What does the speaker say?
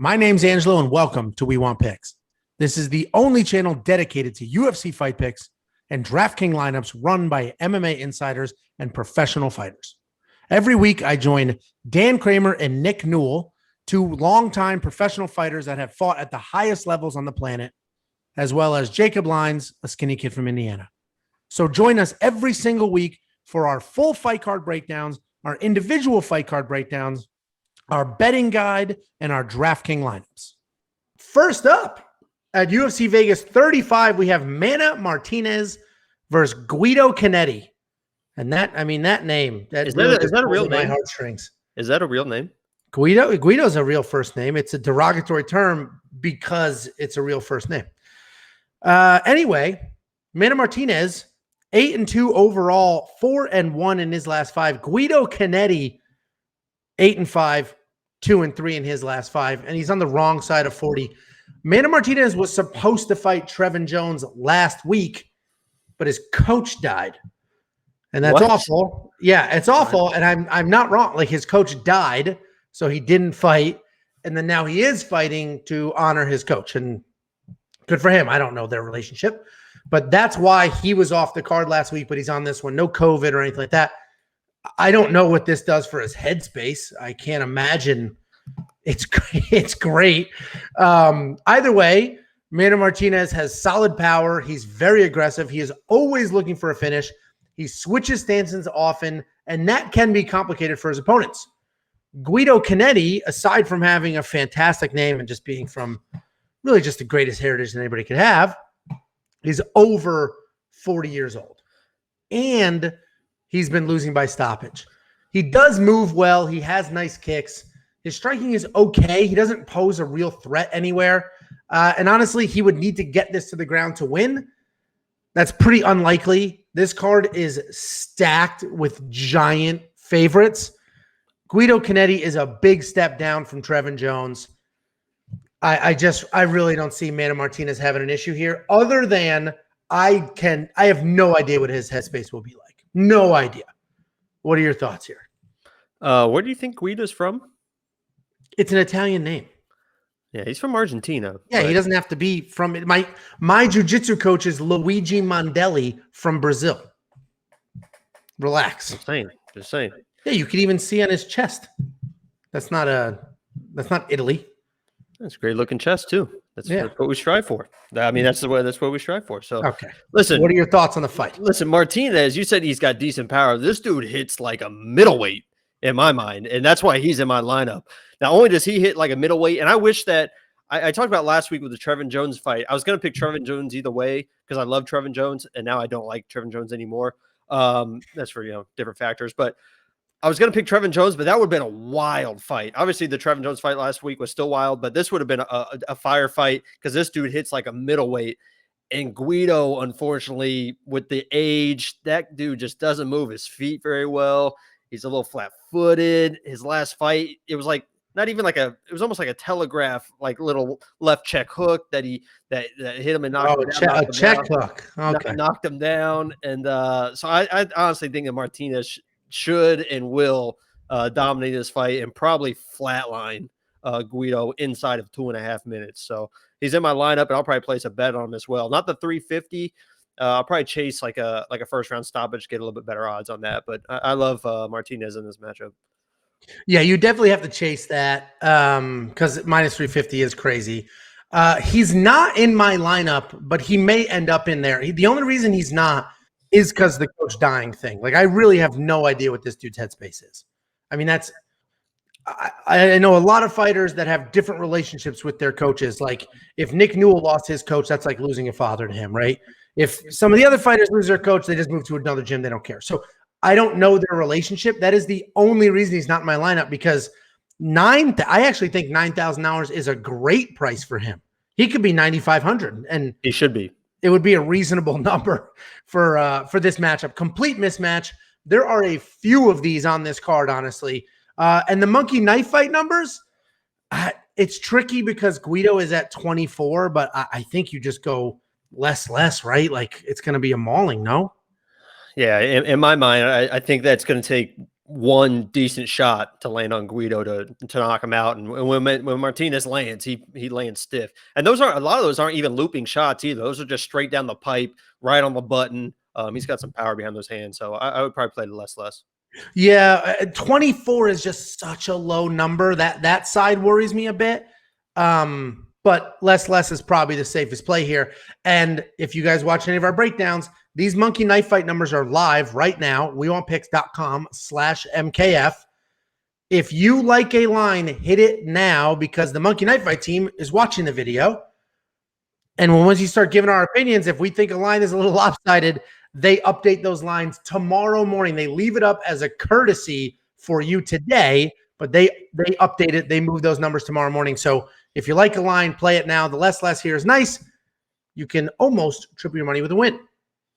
My name's Angelo, and welcome to We Want Picks. This is the only channel dedicated to UFC fight picks and DraftKings lineups run by MMA insiders and professional fighters. Every week, I join Dan Kramer and Nick Newell, two longtime professional fighters that have fought at the highest levels on the planet, as well as Jacob Lyons, a skinny kid from Indiana. So join us every single week for our full fight card breakdowns, our individual fight card breakdowns, our betting guide, and our DraftKings lineups. First up, at UFC Vegas 35, we have Martinez versus Guido Cannetti. And that name, is that a real name? My heartstrings. Is that a real name? Guido's a real first name. It's a derogatory term because it's a real first name. Anyway, Martinez, 8-2 overall, 4-1 in his last five. Guido Cannetti, 8-5, 2-3 in his last five, and he's on the wrong side of 40. Martinez was supposed to fight Trevin Jones last week, but his coach died. And that's awful. Yeah, it's awful. And I'm not wrong. Like, his coach died, so he didn't fight. And then now he is fighting to honor his coach. And good for him. I don't know their relationship. But that's why he was off the card last week, but he's on this one. No COVID or anything like that. I don't know what this does for his headspace. I can't imagine. It's great. Either way, Martinez has solid power. He's very aggressive. He is always looking for a finish. He switches stances often, and that can be complicated for his opponents. Guido Cannetti, aside from having a fantastic name and just being from really just the greatest heritage that anybody could have, is over 40 years old. And he's been losing by stoppage. He does move well. He has nice kicks. His striking is okay. He doesn't pose a real threat anywhere. And honestly, he would need to get this to the ground to win. That's pretty unlikely. This card is stacked with giant favorites. Guido Cannetti is a big step down from Trevin Jones. I really don't see Martinez having an issue here, other than I have no idea what his headspace will be like. No idea. What are your thoughts here? Where do you think Guido's from? It's an Italian name. Yeah, he's from Argentina. Yeah, he doesn't have to be from it. My jiu-jitsu coach is Luigi Mondelli from Brazil. Relax. Just saying. Yeah, you could even see on his chest. That's not Italy. That's a great looking chest too. That's what we strive for. I mean, that's what we strive for. So okay. Listen, what are your thoughts on the fight? Listen, Martinez, you said he's got decent power. This dude hits like a middleweight in my mind, and that's why he's in my lineup. Not only does he hit like a middleweight, and I wish that I talked about last week with the Trevin Jones fight. I was going to pick Trevin Jones either way because I love Trevin Jones, and now I don't like Trevin Jones anymore. That's for different factors, but I was going to pick Trevin Jones, but that would have been a wild fight. Obviously, the Trevin Jones fight last week was still wild, but this would have been a fire fight because this dude hits like a middleweight. And Guido, unfortunately, with the age, that dude just doesn't move his feet very well. He's a little flat-footed. His last fight, it was like it was almost like a telegraph, like little left check hook that hit him and knocked him down. A check hook. Okay. Knocked him down. And so I honestly think that Martinez should and will dominate this fight and probably flatline Guido inside of 2.5 minutes. So he's in my lineup, and I'll probably place a bet on him as well. Not the 350. I'll probably chase like a first round stoppage, get a little bit better odds on that. But I love Martinez in this matchup. Yeah, you definitely have to chase that because minus 350 is crazy. He's not in my lineup, but he may end up in there. The only reason he's not is because the coach dying thing. Like, I really have no idea what this dude's headspace is. I mean, I know a lot of fighters that have different relationships with their coaches. Like, if Nick Newell lost his coach, that's like losing a father to him, right? If some of the other fighters lose their coach, they just move to another gym. They don't care. So I don't know their relationship. That is the only reason he's not in my lineup, because I actually think $9,000 is a great price for him. He could be 9,500, and he should be. It would be a reasonable number for this matchup. Complete mismatch. There are a few of these on this card, honestly. And the monkey knife fight numbers, it's tricky because Guido is at 24, but I think you just go less, right? Like, it's going to be a mauling, no? Yeah, in my mind, I think that's going to take one decent shot to land on Guido to knock him out. And when Martinez lands, he lands stiff. And a lot of those aren't even looping shots either. Those are just straight down the pipe, right on the button. He's got some power behind those hands. So I would probably play the less. Yeah, 24 is just such a low number. That side worries me a bit. But less is probably the safest play here. And if you guys watch any of our breakdowns, these monkey knife fight numbers are live right now. WeWantPicks.com/MKF. If you like a line, hit it now because the monkey knife fight team is watching the video. And once you start giving our opinions, if we think a line is a little lopsided, they update those lines tomorrow morning. They leave it up as a courtesy for you today, but they update it. They move those numbers tomorrow morning. So if you like a line, play it now. The less here is nice. You can almost triple your money with a win.